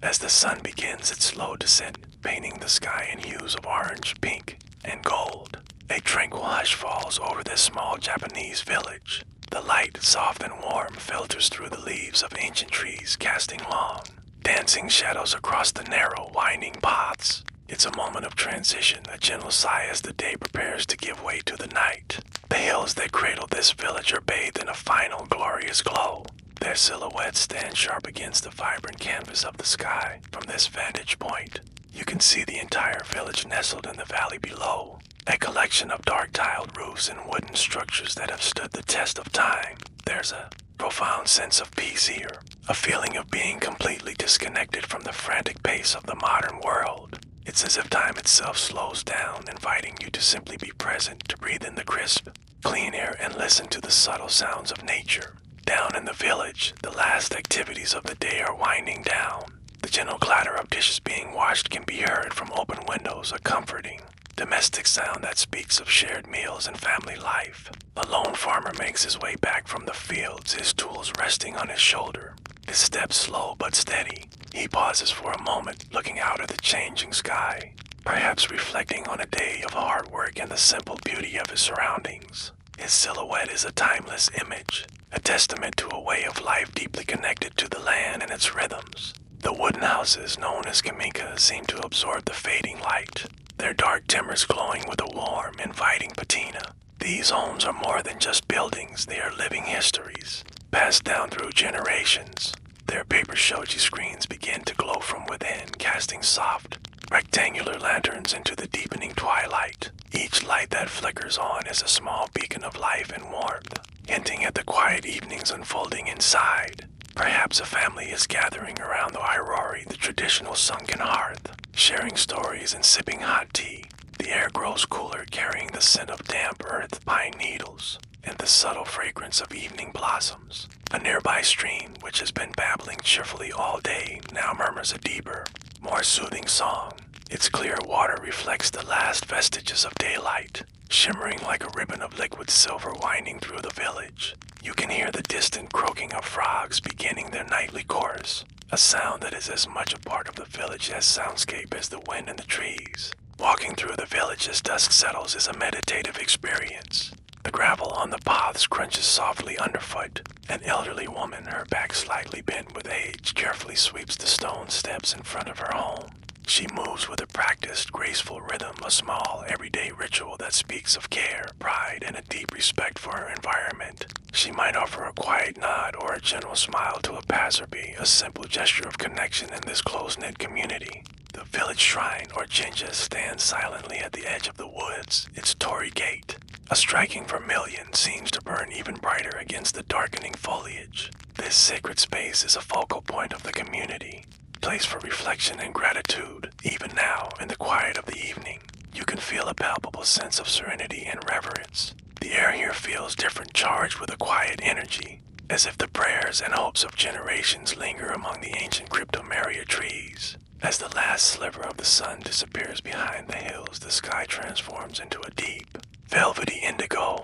as the sun begins its slow descent, painting the sky in hues of orange, pink, and gold. A tranquil hush falls over this small Japanese village. The light, soft and warm, filters through the leaves of ancient trees, casting long, dancing shadows across the narrow, winding paths. It's a moment of transition, a gentle sigh as the day prepares to give way to the night. The hills that cradle this village are bathed in a final, glorious glow. Their silhouettes stand sharp against the vibrant canvas of the sky. From this vantage point, you can see the entire village nestled in the valley below, a collection of dark-tiled roofs and wooden structures that have stood the test of time. There's a profound sense of peace here, a feeling of being completely disconnected from the frantic pace of the modern world. It's as if time itself slows down, inviting you to simply be present, to breathe in the crisp, clean air and listen to the subtle sounds of nature. Down in the village, the last activities of the day are winding down. The gentle clatter of dishes being washed can be heard from open windows, a comforting, domestic sound that speaks of shared meals and family life. A lone farmer makes his way back from the fields, his tools resting on his shoulder. His steps slow but steady. He pauses for a moment, looking out at the changing sky, perhaps reflecting on a day of hard work and the simple beauty of his surroundings. His silhouette is a timeless image, a testament to a way of life deeply connected to the land and its rhythms. The wooden houses, known as kamikas, seem to absorb the fading light, their dark timbers glowing with a warm, inviting patina. These homes are more than just buildings, they are living histories, passed down through generations. Their paper shoji screens begin to glow from within, casting soft, rectangular lanterns into the deepening twilight. Each light that flickers on is a small beacon of life and warmth, hinting at the quiet evenings unfolding inside. Perhaps a family is gathering around the airori, the traditional sunken hearth, sharing stories and sipping hot tea. The air grows cooler, carrying the scent of damp earth, pine needles, and the subtle fragrance of evening blossoms. A nearby stream, which has been babbling cheerfully all day, now murmurs a deeper, more soothing song. Its clear water reflects the last vestiges of daylight, shimmering like a ribbon of liquid silver winding through the village. You can hear the distant croaking of frogs beginning their nightly chorus, a sound that is as much a part of the village as soundscape as the wind in the trees. Walking through the village as dusk settles is a meditative experience. The gravel on the paths crunches softly underfoot. An elderly woman, her back slightly bent with age, carefully sweeps the stone steps in front of her home. She moves with a practiced, graceful rhythm, a small, everyday ritual that speaks of care, pride, and a deep respect for her environment. She might offer a quiet nod or a gentle smile to a passerby, a simple gesture of connection in this close-knit community. The village shrine, or jinja, stands silently at the edge of the woods, its torii gate. A striking vermilion seems to burn even brighter against the darkening foliage. This sacred space is a focal point of the community, place for reflection and gratitude. Even now, in the quiet of the evening, you can feel a palpable sense of serenity and reverence. The air here feels different, charged with a quiet energy, as if the prayers and hopes of generations linger among the ancient cryptomeria trees. As the last sliver of the sun disappears behind the hills, the sky transforms into a deep, velvety indigo.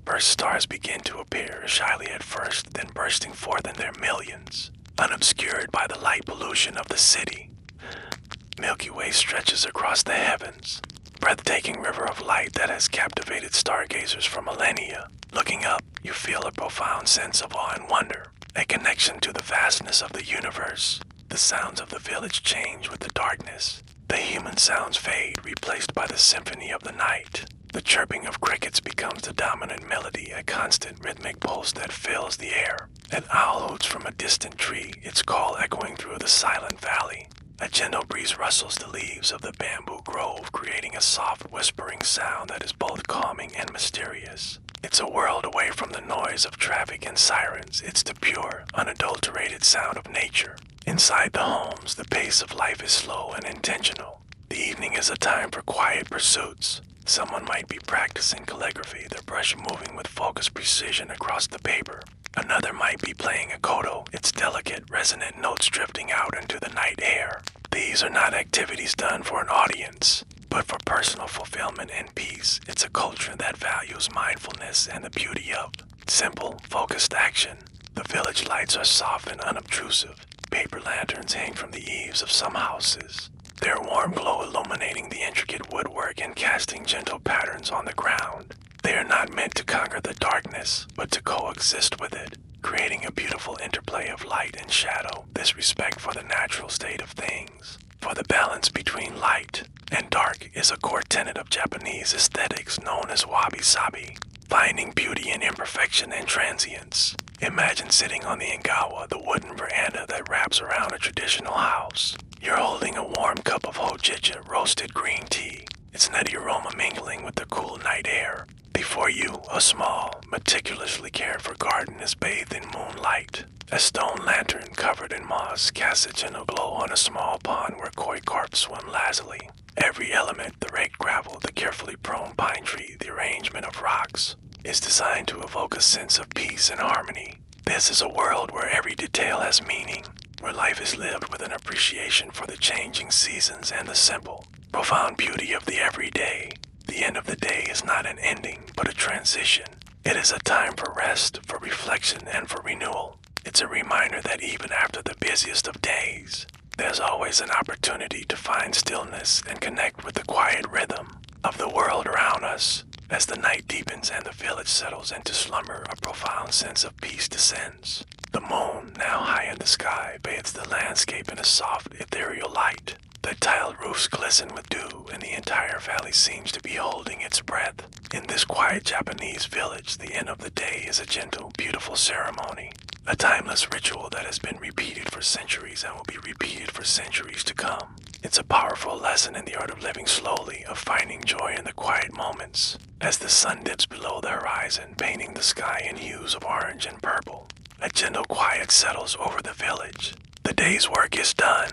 First stars begin to appear, shyly at first, then bursting forth in their millions, unobscured by the light pollution of the city. Milky Way stretches across the heavens, breathtaking river of light that has captivated stargazers for millennia. Looking up, you feel a profound sense of awe and wonder, a connection to the vastness of the universe. The sounds of the village change with the darkness. The human sounds fade, replaced by the symphony of the night. The chirping of crickets becomes the dominant melody, a constant rhythmic pulse that fills the air. An owl hoots from a distant tree, its call echoing through the silent valley. A gentle breeze rustles the leaves of the bamboo grove, creating a soft, whispering sound that is both calming and mysterious. It's a world away from the noise of traffic and sirens. It's the pure, unadulterated sound of nature. Inside the homes, the pace of life is slow and intentional. The evening is a time for quiet pursuits. Someone might be practicing calligraphy, their brush moving with focused precision across the paper. Another might be playing a koto, its delicate, resonant notes drifting out into the night air. These are not activities done for an audience, but for personal fulfillment and peace. It's a culture that values mindfulness and the beauty of simple, focused action. The village lights are soft and unobtrusive, paper lanterns hang from the eaves of some houses, their warm glow illuminating the intricate woodwork and casting gentle patterns on the ground. They are not meant to conquer the darkness, but to coexist with it, creating a beautiful interplay of light and shadow. This respect for the natural state of things, for the balance between light and dark, is a core tenet of Japanese aesthetics known as wabi-sabi, finding beauty in imperfection and transience. Imagine sitting on the engawa, the wooden veranda that wraps around a traditional house. You're holding a warm cup of hojicha roasted green tea, its nutty aroma mingling with the cool night air. Before you, a small, meticulously cared for garden is bathed in moonlight. A stone lantern covered in moss casts a gentle glow on a small pond where koi carp swim lazily. Every element, the raked gravel, the carefully pruned pine tree, the arrangement of rocks, is designed to evoke a sense of peace and harmony. This is a world where every detail has meaning, where life is lived with an appreciation for the changing seasons and the simple, profound beauty of the everyday. The end of the day is not an ending, but a transition. It is a time for rest, for reflection, and for renewal. It's a reminder that even after the busiest of days, there's always an opportunity to find stillness and connect with the quiet rhythm of the world around us. As the night deepens and the village settles into slumber, a profound sense of peace descends. The moon, now high in the sky, bathes the landscape in a soft, ethereal light. The tiled roofs glisten with dew, and the entire valley seems to be holding its breath. In this quiet Japanese village, the end of the day is a gentle, beautiful ceremony, a timeless ritual that has been repeated for centuries and will be repeated for centuries to come. It's a powerful lesson in the art of living slowly, of finding joy in the quiet moments. As the sun dips below the horizon, painting the sky in hues of orange and purple, a gentle quiet settles over the village. The day's work is done.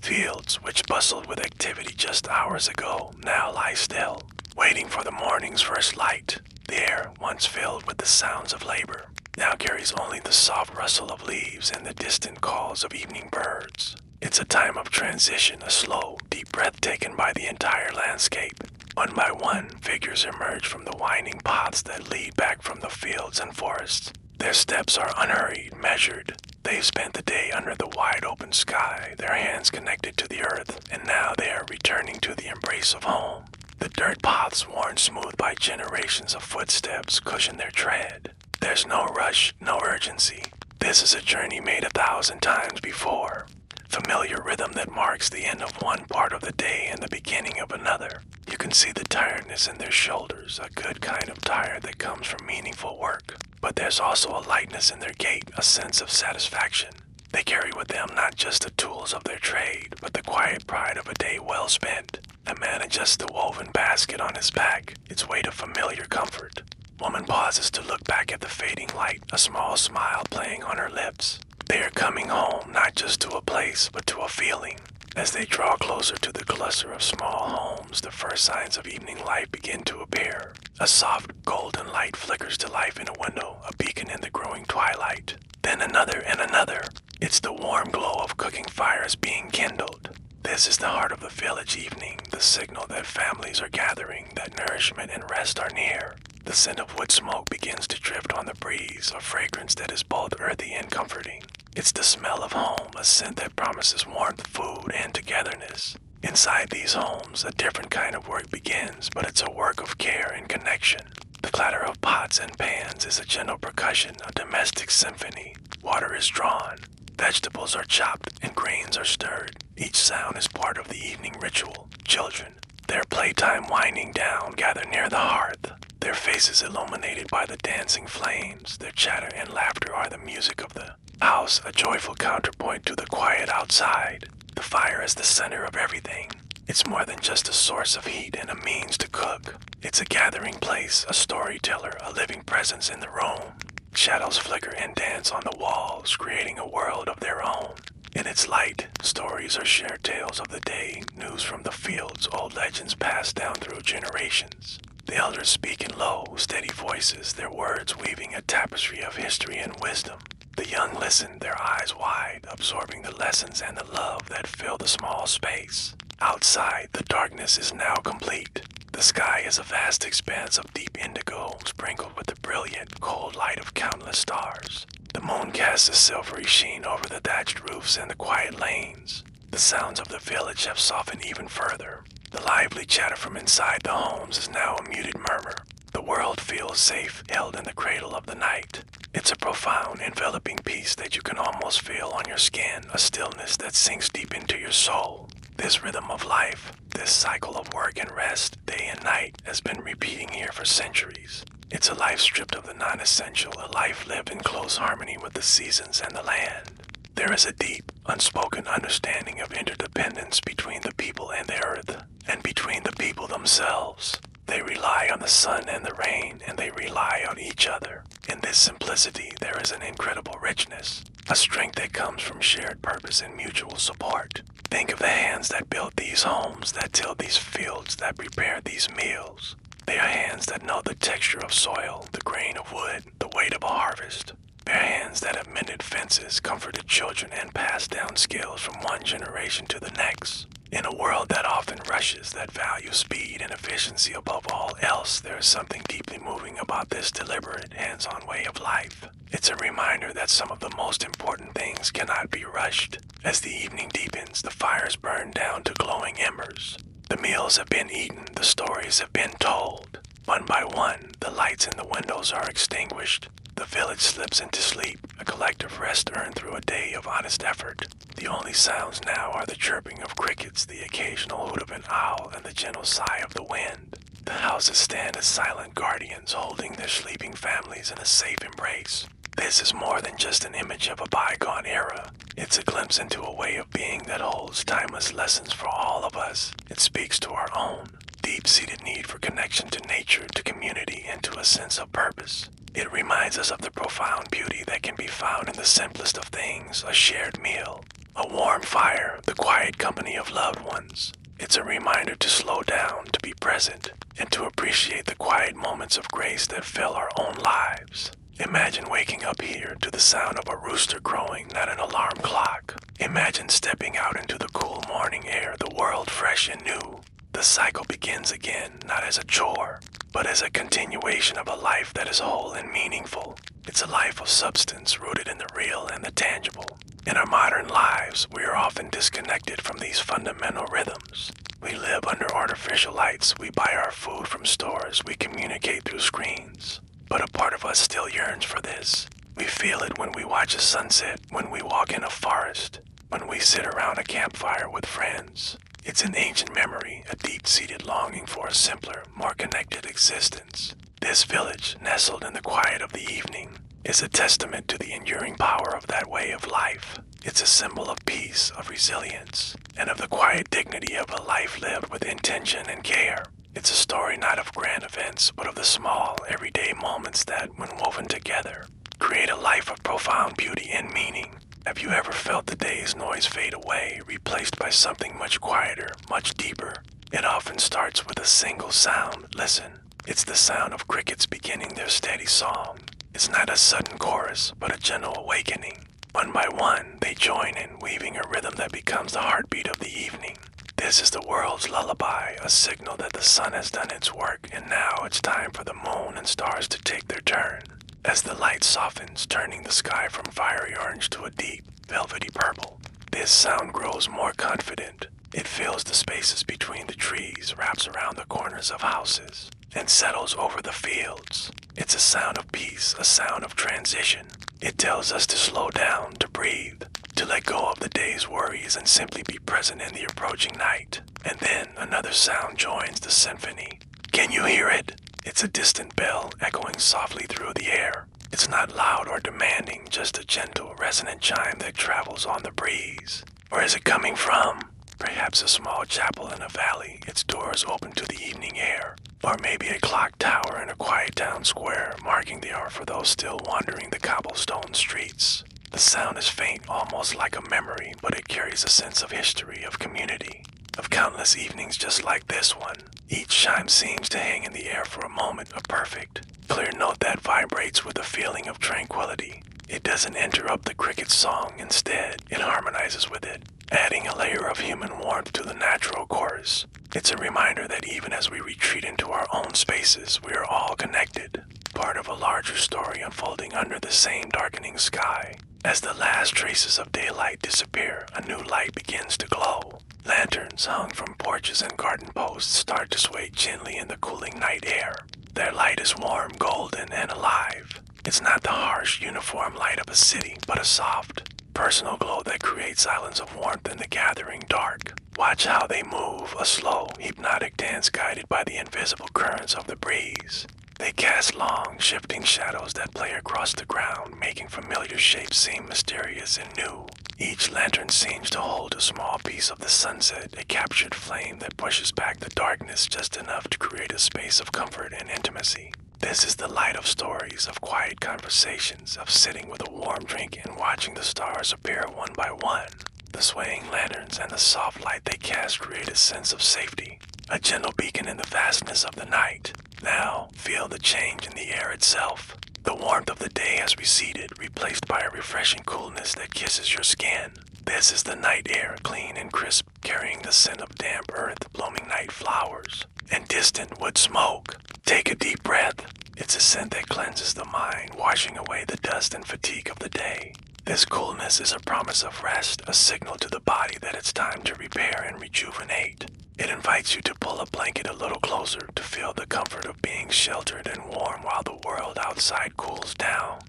Fields, which bustled with activity just hours ago, now lie still, waiting for the morning's first light. The air, once filled with the sounds of labor, now carries only the soft rustle of leaves and the distant calls of evening birds. It's a time of transition, a slow, deep breath taken by the entire landscape. One by one, figures emerge from the winding paths that lead back from the fields and forests. Their steps are unhurried, measured. They've spent the day under the wide open sky, their hands connected to the earth, and now they are returning to the embrace of home. The dirt paths worn smooth by generations of footsteps cushion their tread. There's no rush, no urgency. This is a journey made 1,000 times before. Familiar rhythm that marks the end of one part of the day and the beginning of another. You can see the tiredness in their shoulders, a good kind of tired that comes from meaningful work. But there's also a lightness in their gait, a sense of satisfaction. They carry with them not just the tools of their trade, but the quiet pride of a day well spent. A man adjusts the woven basket on his back, its weight of familiar comfort. Woman pauses to look back at the fading light, a small smile playing on her lips. They are coming home, not just to a place, but to a feeling. As they draw closer to the cluster of small homes, the first signs of evening light begin to appear. A soft, golden light flickers to life in a window, a beacon in the growing twilight. Then another and another. It's the warm glow of cooking fires being kindled. This is the heart of the village evening, the signal that families are gathering, that nourishment and rest are near. The scent of wood smoke begins to drift on the breeze, a fragrance that is both earthy and comforting. It's the smell of home, a scent that promises warmth, food, and togetherness. Inside these homes, a different kind of work begins, but it's a work of care and connection. The clatter of pots and pans is a gentle percussion, a domestic symphony. Water is drawn, vegetables are chopped, and grains are stirred. Each sound is part of the evening ritual. Children, their playtime winding down, gather near the hearth. Their faces illuminated by the dancing flames, their chatter and laughter are the music of the house, a joyful counterpoint to the quiet outside. The fire is the center of everything. It's more than just a source of heat and a means to cook. It's a gathering place, a storyteller, a living presence in the room. Shadows flicker and dance on the walls, creating a world of their own. In its light, stories are shared tales of the day, news from the fields, old legends passed down through generations. The elders speak in low, steady voices, their words weaving a tapestry of history and wisdom. The young listen, their eyes wide, absorbing the lessons and the love that fill the small space. Outside, the darkness is now complete. The sky is a vast expanse of deep indigo, sprinkled with the brilliant, cold light of countless stars. The moon casts a silvery sheen over the thatched roofs and the quiet lanes. The sounds of the village have softened even further. The lively chatter from inside the homes is now a muted murmur. The world feels safe, held in the cradle of the night. It's a profound, enveloping peace that you can almost feel on your skin, a stillness that sinks deep into your soul. This rhythm of life, this cycle of work and rest, day and night, has been repeating here for centuries. It's a life stripped of the non-essential, a life lived in close harmony with the seasons and the land. There is a deep, unspoken understanding of interdependence between the people and the earth, and between the people themselves. They rely on the sun and the rain, and they rely on each other. In this simplicity, there is an incredible richness, a strength that comes from shared purpose and mutual support. Think of the hands that built these homes, that tilled these fields, that prepared these meals. They are hands that know the texture of soil, the grain of wood, the weight of a harvest. They are hands that have mended fences, comforted children, and passed down skills from one generation to the next. In a world that often rushes, that values speed and efficiency above all else, there is something deeply moving about this deliberate, hands-on way of life. It's a reminder that some of the most important things cannot be rushed. As the evening deepens, the fires burn down to glowing embers. The meals have been eaten, the stories have been told. One by one, the lights in the windows are extinguished. The village slips into sleep, a collective rest earned through a day of honest effort. The only sounds now are the chirping of crickets, the occasional hoot of an owl, and the gentle sigh of the wind. The houses stand as silent guardians, holding their sleeping families in a safe embrace. This is more than just an image of a bygone era. It's a glimpse into a way of being that holds timeless lessons for all of us. It speaks to our own deep-seated need for connection to nature, to community, and to a sense of purpose. It reminds us of the profound beauty that can be found in the simplest of things, a shared meal, a warm fire, the quiet company of loved ones. It's a reminder to slow down, to be present, and to appreciate the quiet moments of grace that fill our own lives. Imagine waking up here to the sound of a rooster crowing, not an alarm clock. Imagine stepping out into the cool morning air, the world fresh and new. The cycle begins again, not as a chore, but as a continuation of a life that is whole and meaningful. It's a life of substance rooted in the real and the tangible. In our modern lives, we are often disconnected from these fundamental rhythms. We live under artificial lights, we buy our food from stores, we communicate through screens. But a part of us still yearns for this. We feel it when we watch a sunset, when we walk in a forest, when we sit around a campfire with friends. It's an ancient memory, a deep-seated longing for a simpler, more connected existence. This village, nestled in the quiet of the evening, is a testament to the enduring power of that way of life. It's a symbol of peace, of resilience, and of the quiet dignity of a life lived with intention and care. It's a story not of grand events, but of the small, everyday moments that, when woven together, create a life of profound beauty and meaning. Have you ever felt the day's noise fade away, replaced by something much quieter, much deeper? It often starts with a single sound. Listen, it's the sound of crickets beginning their steady song. It's not a sudden chorus, but a gentle awakening. One by one, they join in, weaving a rhythm that becomes the heartbeat of the evening. This is the world's lullaby, a signal that the sun has done its work, and now it's time for the moon and stars to take their turn. As the light softens, turning the sky from fiery orange to a deep, velvety purple, this sound grows more confident. It fills the spaces between the trees, wraps around the corners of houses, and settles over the fields. It's a sound of peace, a sound of transition. It tells us to slow down, to breathe, to let go of the day's worries and simply be present in the approaching night. And then another sound joins the symphony. Can you hear it? It's a distant bell echoing softly through the air. It's not loud or demanding, just a gentle, resonant chime that travels on the breeze. Where is it coming from? Perhaps a small chapel in a valley, its doors open to the evening air. Or maybe a clock tower in a quiet town square, marking the hour for those still wandering the cobblestone streets. The sound is faint, almost like a memory, but it carries a sense of history, of community, of countless evenings just like this one. Each chime seems to hang in the air for a moment, a perfect, clear note that vibrates with a feeling of tranquility. It doesn't interrupt the cricket's song, instead, it harmonizes with it, adding a layer of human warmth to the natural chorus. It's a reminder that even as we retreat into our own spaces, we are all connected. part of a larger story unfolding under the same darkening sky. As the last traces of daylight disappear, a new light begins to glow. Lanterns hung from porches and garden posts start to sway gently in the cooling night air. Their light is warm, golden, and alive. It's not the harsh, uniform light of a city, but a soft, personal glow that creates islands of warmth in the gathering dark. Watch how they move, a slow, hypnotic dance guided by the invisible currents of the breeze. They cast long, shifting shadows that play across the ground, making familiar shapes seem mysterious and new. Each lantern seems to hold a small piece of the sunset, a captured flame that pushes back the darkness just enough to create a space of comfort and intimacy. This is the light of stories, of quiet conversations, of sitting with a warm drink and watching the stars appear one by one. The swaying lanterns and the soft light they cast create a sense of safety, a gentle beacon in the vastness of the night. Now, feel the change in the air itself. The warmth of the day has receded, replaced by a refreshing coolness that kisses your skin. This is the night air, clean and crisp, carrying the scent of damp earth, blooming night flowers, and distant wood smoke. Take a deep breath. It's a scent that cleanses the mind, washing away the dust and fatigue of the day. This coolness is a promise of rest, a signal to the body that it's time to repair and rejuvenate. It invites you to pull a blanket a little closer, to feel the comfort of being sheltered and warm while the world outside cools down.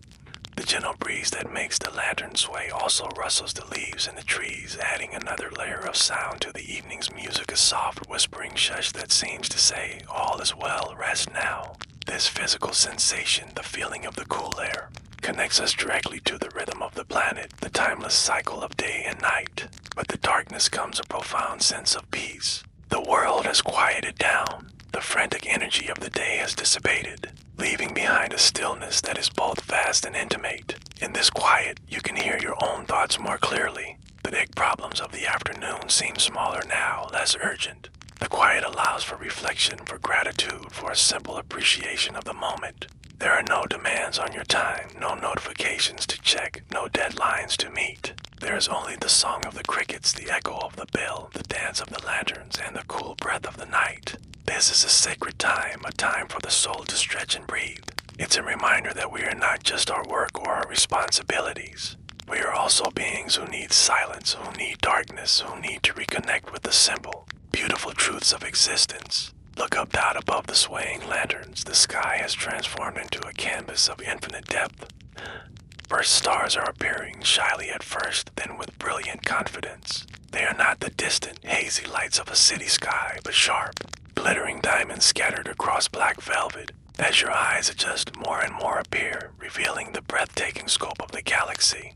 The gentle breeze that makes the lantern sway also rustles the leaves in the trees, adding another layer of sound to the evening's music, a soft whispering shush that seems to say, all is well, rest now. This physical sensation, the feeling of the cool air, connects us directly to the rhythm of the planet, the timeless cycle of day and night. With the darkness comes a profound sense of peace. The world has quieted down. The frantic energy of the day has dissipated, leaving behind a stillness that is both vast and intimate. In this quiet, you can hear your own thoughts more clearly. The big problems of the afternoon seem smaller now, less urgent. The quiet allows for reflection, for gratitude, for a simple appreciation of the moment. There are no demands on your time, no notifications to check, no deadlines to meet. There is only the song of the crickets, the echo of the bell, the dance of the lanterns, and the cool breath of the night. This is a sacred time, a time for the soul to stretch and breathe. It's a reminder that we are not just our work or our responsibilities. We are also beings who need silence, who need darkness, who need to reconnect with the simple, beautiful truths of existence. Look up out above the swaying lanterns. The sky has transformed into a canvas of infinite depth. First stars are appearing, shyly at first, then with brilliant confidence. They are not the distant, hazy lights of a city sky, but sharp, glittering diamonds scattered across black velvet. As your eyes adjust, more and more appear, revealing the breathtaking scope of the galaxy.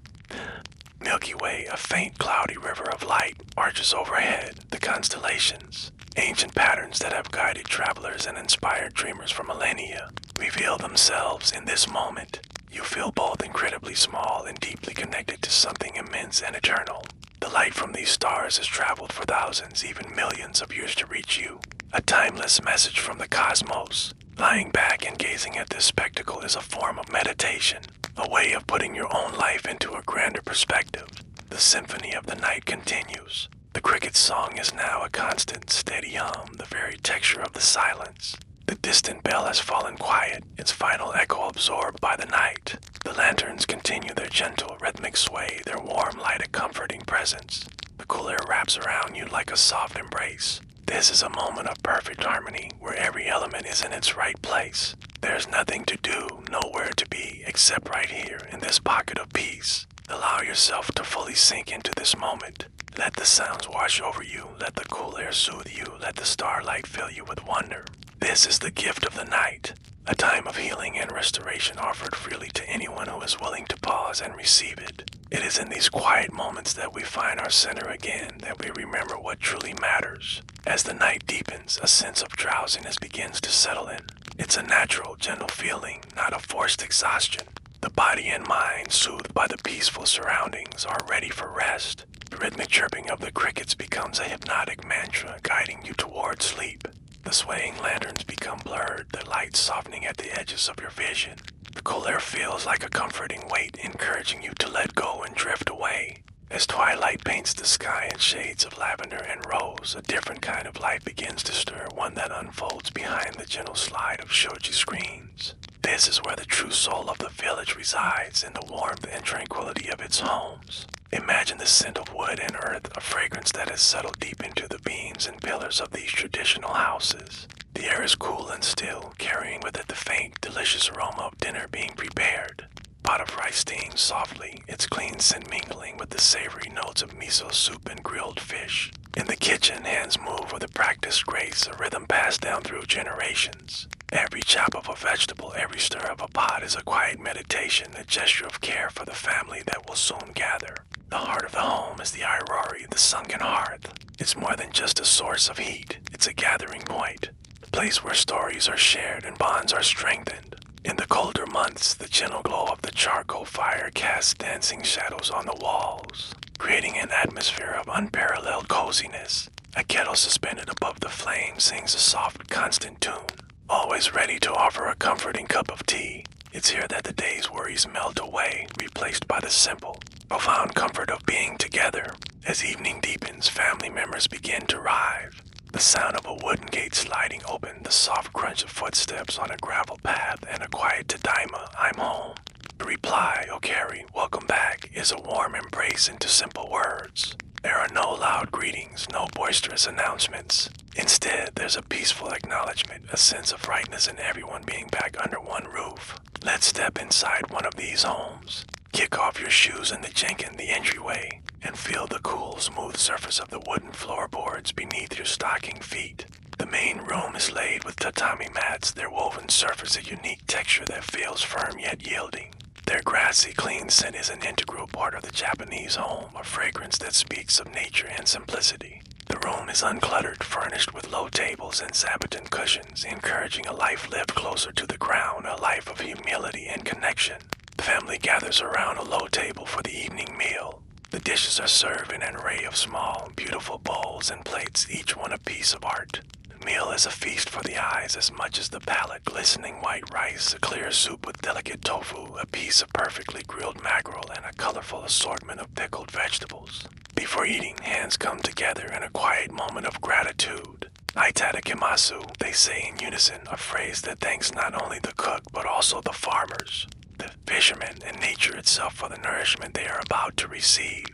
Milky Way, a faint cloudy river of light, arches overhead, the constellations. Ancient patterns that have guided travelers and inspired dreamers for millennia reveal themselves in this moment. You feel both incredibly small and deeply connected to something immense and eternal. The light from these stars has traveled for thousands, even millions of years to reach you. A timeless message from the cosmos. Lying back and gazing at this spectacle is a form of meditation, a way of putting your own life into a grander perspective. The symphony of the night continues. The cricket's song is now a constant, steady hum, the very texture of the silence. The distant bell has fallen quiet, its final echo absorbed by the night. The lanterns continue their gentle, rhythmic sway, their warm light a comforting presence. The cool air wraps around you like a soft embrace. This is a moment of perfect harmony, where every element is in its right place. There's nothing to do, nowhere to be, except right here, in this pocket of peace. Allow yourself to fully sink into this moment. Let the sounds wash over you, let the cool air soothe you, let the starlight fill you with wonder. This is the gift of the night, a time of healing and restoration offered freely to anyone who is willing to pause and receive it. It is in these quiet moments that we find our center again, that we remember what truly matters. As the night deepens, a sense of drowsiness begins to settle in. It's a natural, gentle feeling, not a forced exhaustion. The body and mind, soothed by the peaceful surroundings, are ready for rest. The rhythmic chirping of the crickets becomes a hypnotic mantra, guiding you toward sleep. The swaying lanterns become blurred, their light softening at the edges of your vision. The cool air feels like a comforting weight, encouraging you to let go and drift away. As twilight paints the sky in shades of lavender and rose, a different kind of light begins to stir, one that unfolds behind the gentle slide of shoji screens. This is where the true soul of the village resides, in the warmth and tranquility of its homes. Imagine the scent of wood and earth, a fragrance that has settled deep into the beams and pillars of these traditional houses. The air is cool and still, carrying with it the faint, delicious aroma of dinner being prepared. Pot of rice steams softly, its clean scent mingling with the savory notes of miso soup and grilled fish. In the kitchen, hands move with a practiced grace, a rhythm passed down through generations. Every chop of a vegetable, every stir of a pot is a quiet meditation, a gesture of care for the family that will soon gather. The heart of the home is the airori, the sunken hearth. It's more than just a source of heat, it's a gathering point, a place where stories are shared and bonds are strengthened. In the colder months, the gentle glow of the charcoal fire casts dancing shadows on the walls, creating an atmosphere of unparalleled coziness. A kettle suspended above the flame sings a soft, constant tune, always ready to offer a comforting cup of tea. It's here that the day's worries melt away, replaced by the simple, profound comfort of being together. As evening deepens, family members begin to arrive. The sound of a wooden gate sliding open, the soft crunch of footsteps on a gravel path, and a quiet "Tadaima, I'm home." The reply, "Okari, welcome back," is a warm embrace into simple words. There are no loud greetings, no boisterous announcements. Instead, there's a peaceful acknowledgement, a sense of rightness in everyone being back under one roof. Let's step inside one of these homes. Kick off your shoes in the jenkin, the entryway, and feel the cool, smooth surface of the wooden floorboards beneath your stocking feet. The main room is laid with tatami mats, their woven surface a unique texture that feels firm yet yielding. Their grassy, clean scent is an integral part of the Japanese home, a fragrance that speaks of nature and simplicity. The room is uncluttered, furnished with low tables and zabuton cushions, encouraging a life lived closer to the ground, a life of humility and connection. The family gathers around a low table for the evening meal. The dishes are served in an array of small, beautiful bowls and plates, each one a piece of art. The meal is a feast for the eyes as much as the palate. Glistening white rice, a clear soup with delicate tofu, a piece of perfectly grilled mackerel, and a colorful assortment of pickled vegetables. Before eating, hands come together in a quiet moment of gratitude. "Itadakimasu," they say in unison, a phrase that thanks not only the cook but also the farmers, the fishermen, and nature itself for the nourishment they are about to receive.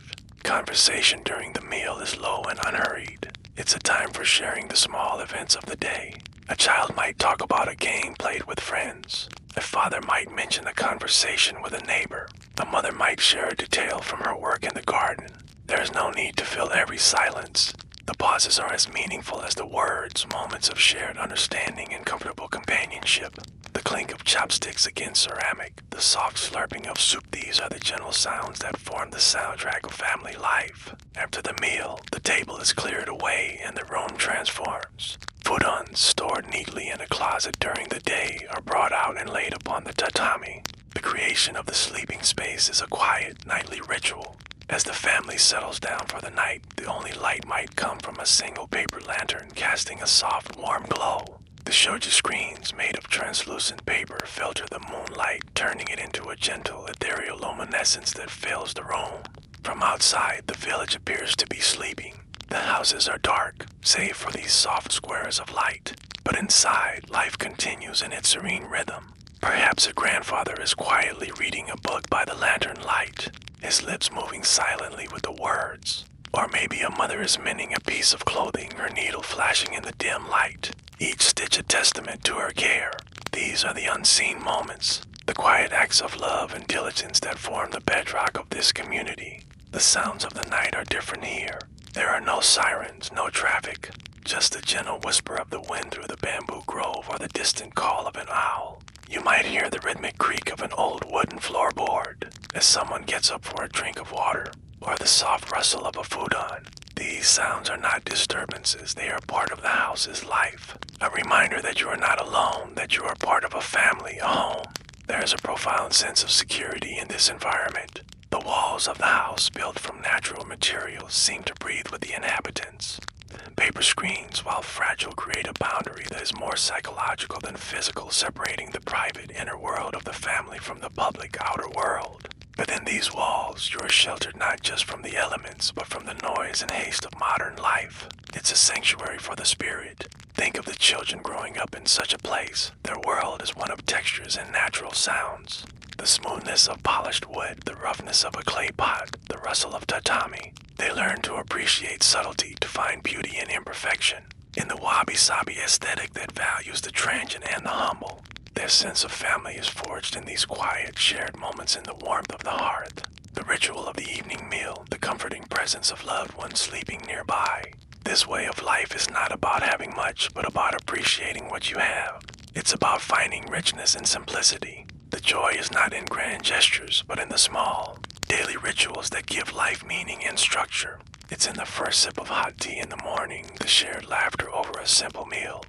Conversation during the meal is low and unhurried. It's a time for sharing the small events of the day. A child might talk about a game played with friends. A father might mention a conversation with a neighbor. A mother might share a detail from her work in the garden. There is no need to fill every silence. The pauses are as meaningful as the words, moments of shared understanding and comfortable companionship. The clink of chopsticks against ceramic, the soft slurping of soup, these are the gentle sounds that form the soundtrack of family life. After the meal, the table is cleared away and the room transforms. Fudons, stored neatly in a closet during the day, are brought out and laid upon the tatami. The creation of the sleeping space is a quiet, nightly ritual. As the family settles down for the night, the only light might come from a single paper lantern casting a soft, warm glow. The shoji screens, made of translucent paper, filter the moonlight, turning it into a gentle, ethereal luminescence that fills the room. From outside, the village appears to be sleeping. The houses are dark, save for these soft squares of light. But inside, life continues in its serene rhythm. Perhaps a grandfather is quietly reading a book by the lantern light, his lips moving silently with the words. Or maybe a mother is mending a piece of clothing, her needle flashing in the dim light, each stitch a testament to her care. These are the unseen moments, the quiet acts of love and diligence that form the bedrock of this community. The sounds of the night are different here. There are no sirens, no traffic, just the gentle whisper of the wind through the bamboo grove or the distant call of an owl. You might hear the rhythmic creak of an old wooden floorboard as someone gets up for a drink of water, or the soft rustle of a futon. These sounds are not disturbances, they are part of the house's life. A reminder that you are not alone, that you are part of a family, a home. There is a profound sense of security in this environment. The walls of the house, built from natural materials, seem to breathe with the inhabitants. Paper screens, while fragile, create a boundary that is more psychological than physical, separating the private inner world of the family from the public outer world. Within these walls, you are sheltered not just from the elements, but from the noise and haste of modern life. It's a sanctuary for the spirit. Think of the children growing up in such a place. Their world is one of textures and natural sounds. The smoothness of polished wood, the roughness of a clay pot, the rustle of tatami. They learn to appreciate subtlety, to find beauty in imperfection. In the wabi-sabi aesthetic that values the transient and the humble, their sense of family is forged in these quiet, shared moments in the warmth of the hearth. The ritual of the evening meal, the comforting presence of loved ones sleeping nearby. This way of life is not about having much, but about appreciating what you have. It's about finding richness in simplicity. The joy is not in grand gestures, but in the small, daily rituals that give life meaning and structure. It's in the first sip of hot tea in the morning, the shared laughter over a simple meal.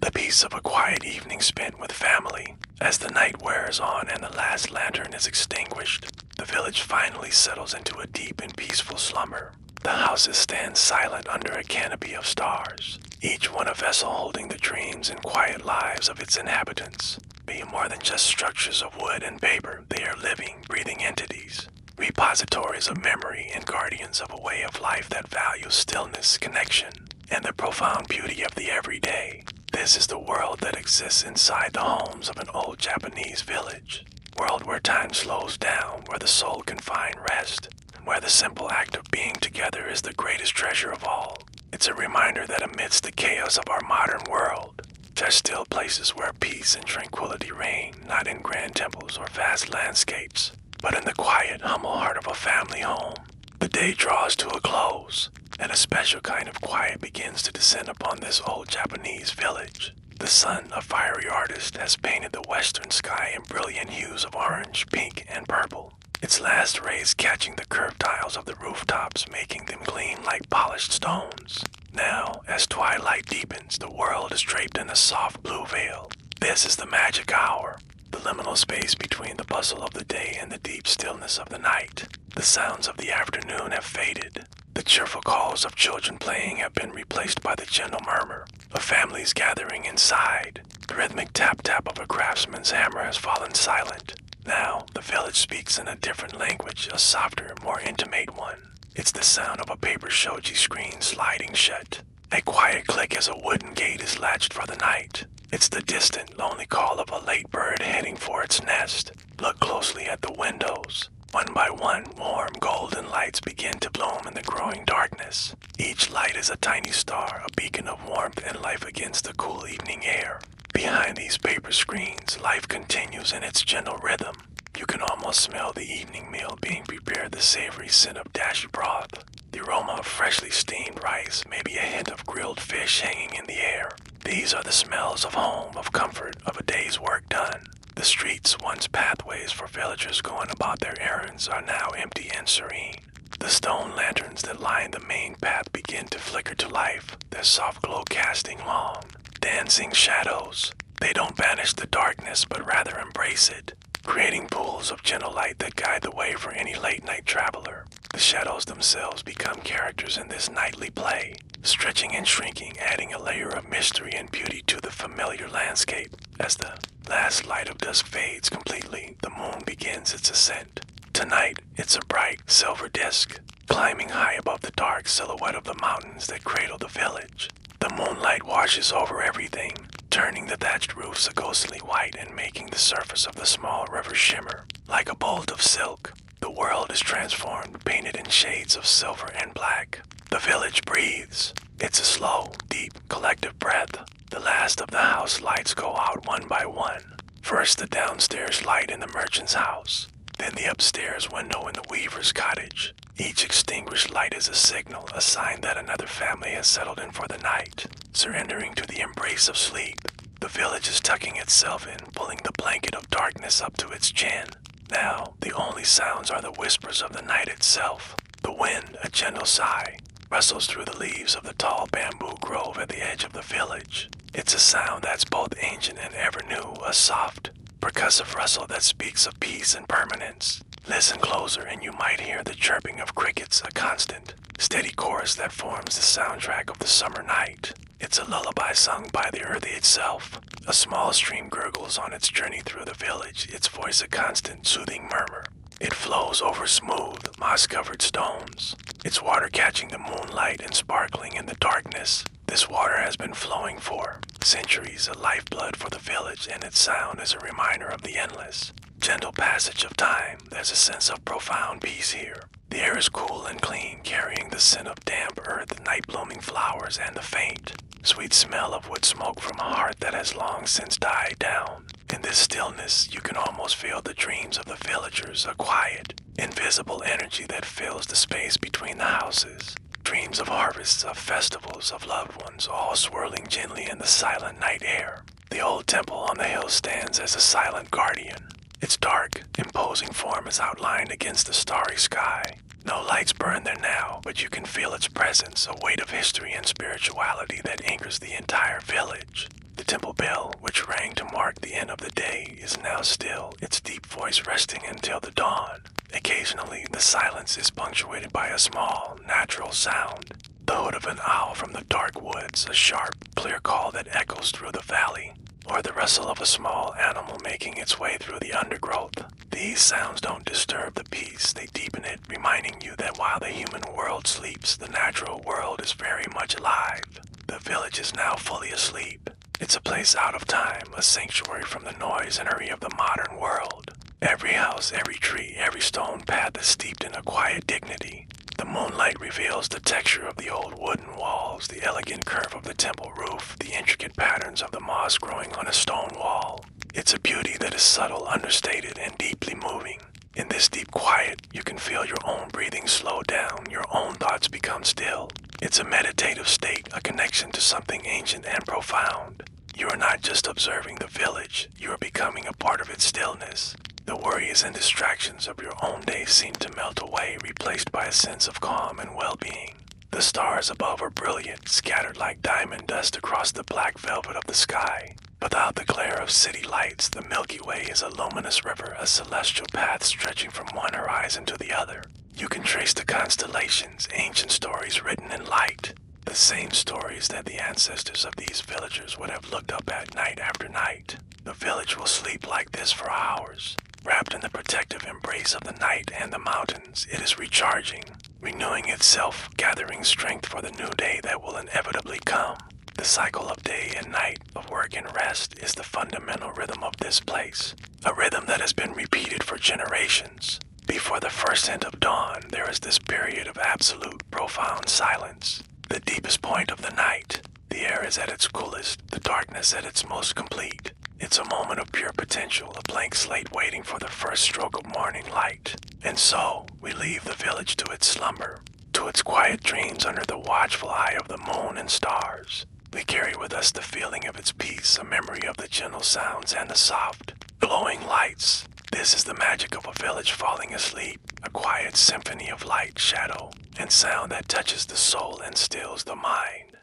The peace of a quiet evening spent with family. As the night wears on and the last lantern is extinguished, the village finally settles into a deep and peaceful slumber. The houses stand silent under a canopy of stars, each one a vessel holding the dreams and quiet lives of its inhabitants. Being more than just structures of wood and paper, they are living, breathing entities, repositories of memory and guardians of a way of life that values stillness, connection, and the profound beauty of the everyday. This is the world that exists inside the homes of an old Japanese village. World where time slows down, where the soul can find rest, and where the simple act of being together is the greatest treasure of all. It's a reminder that amidst the chaos of our modern world, there are still places where peace and tranquility reign, not in grand temples or vast landscapes, but in the quiet, humble heart of a family home. The day draws to a close, and a special kind of quiet begins to descend upon this old Japanese village. The sun, a fiery artist, has painted the western sky in brilliant hues of orange, pink, and purple, its last rays catching the curved tiles of the rooftops, making them gleam like polished stones. Now, as twilight deepens, the world is draped in a soft blue veil. This is the magic hour, the liminal space between the bustle of the day and the deep stillness of the night. The sounds of the afternoon have faded. The cheerful calls of children playing have been replaced by the gentle murmur of families gathering inside. The rhythmic tap-tap of a craftsman's hammer has fallen silent. Now, the village speaks in a different language, a softer, more intimate one. It's the sound of a paper shoji screen sliding shut. A quiet click as a wooden gate is latched for the night. It's the distant, lonely call of a late bird heading for its nest. Look closely at the windows. One by one, warm golden lights begin to bloom in the growing darkness. Each light is a tiny star, a beacon of warmth and life against the cool evening air. Behind these paper screens, life continues in its gentle rhythm. You can almost smell the evening meal being prepared, the savory scent of dashi broth, the aroma of freshly steamed rice, maybe a hint of grilled fish hanging in the air. These are the smells of home, of comfort, of a day's work done. The streets, once pathways for villagers going about their errands, are now empty and serene. The stone lanterns that line the main path begin to flicker to life, their soft glow casting long, dancing shadows. They don't banish the darkness, but rather embrace it, creating pools of gentle light that guide the way for any late-night traveler. The shadows themselves become characters in this nightly play, stretching and shrinking, adding a layer of mystery and beauty to the familiar landscape. As the last light of dusk fades completely, the moon begins its ascent. Tonight, it's a bright silver disk, climbing high above the dark silhouette of the mountains that cradle the village. The moonlight washes over everything, turning the thatched roofs a ghostly white and making the surface of the small river shimmer like a bolt of silk. The world is transformed, painted in shades of silver and black. The village breathes. It's a slow, deep, collective breath. The last of the house lights go out one by one. First the downstairs light in the merchant's house, then the upstairs window in the weaver's cottage. Each extinguished light is a signal, a sign that another family has settled in for the night, surrendering to the embrace of sleep. The village is tucking itself in, pulling the blanket of darkness up to its chin. Now, the only sounds are the whispers of the night itself. The wind, a gentle sigh, rustles through the leaves of the tall bamboo grove at the edge of the village. It's a sound that's both ancient and ever new, a soft, percussive rustle that speaks of peace and permanence. Listen closer and you might hear the chirping of crickets, a constant, steady chorus that forms the soundtrack of the summer night. It's a lullaby sung by the earth itself, A small stream gurgles on its journey through the village, its voice a constant soothing murmur. It flows over smooth, moss-covered stones, its water catching the moonlight and sparkling in the darkness. This water has been flowing for centuries, a lifeblood for the village, and its sound is a reminder of the endless, gentle passage of time. There's a sense of profound peace here. The air is cool and clean, carrying the scent of damp earth, night-blooming flowers, and the faint, sweet smell of wood smoke from a heart that has long since died down. In this stillness, you can almost feel the dreams of the villagers, a quiet, invisible energy that fills the space between the houses. Dreams of harvests, of festivals, of loved ones, all swirling gently in the silent night air. The old temple on the hill stands as a silent guardian. Its dark, imposing form is outlined against the starry sky. No lights burn there now, but you can feel its presence, a weight of history and spirituality that anchors the entire village. The temple bell, which rang to mark the end of the day, is now still, its deep voice resting until the dawn. Occasionally, the silence is punctuated by a small, natural sound. The hoot of an owl from the dark woods, a sharp, clear call that echoes through the valley, or the rustle of a small animal making its way through the undergrowth. These sounds don't disturb the peace, they deepen it, reminding you that while the human world sleeps, the natural world is very much alive. The village is now fully asleep. It's a place out of time, a sanctuary from the noise and hurry of the modern world. Every house, every tree, every stone path is steeped in a quiet dignity. The moonlight reveals the texture of the old wooden walls, the elegant curve of the temple roof, the intricate patterns of the moss growing on a stone wall. It's a beauty that is subtle, understated, and deeply moving. In this deep quiet, you can feel your own breathing slow down, your own thoughts become still. It's a meditative state, a connection to something ancient and profound. You are not just observing the village, you are becoming a part of its stillness. The worries and distractions of your own day seem to melt away, replaced by a sense of calm and well-being. The stars above are brilliant, scattered like diamond dust across the black velvet of the sky. Without the glare of city lights, the Milky Way is a luminous river, a celestial path stretching from one horizon to the other. You can trace the constellations, ancient stories written in light, the same stories that the ancestors of these villagers would have looked up at night after night. The village will sleep like this for hours. Wrapped in the protective embrace of the night and the mountains, it is recharging, renewing itself, gathering strength for the new day that will inevitably come. The cycle of day and night, of work and rest, is the fundamental rhythm of this place, a rhythm that has been repeated for generations. Before the first hint of dawn, there is this period of absolute, profound silence, the deepest point of the night. The air is at its coolest, the darkness at its most complete. It's a moment of pure potential, a blank slate waiting for the first stroke of morning light. And so, we leave the village to its slumber, to its quiet dreams under the watchful eye of the moon and stars. We carry with us the feeling of its peace, a memory of the gentle sounds and the soft, glowing lights. This is the magic of a village falling asleep, a quiet symphony of light, shadow, and sound that touches the soul and stills the mind.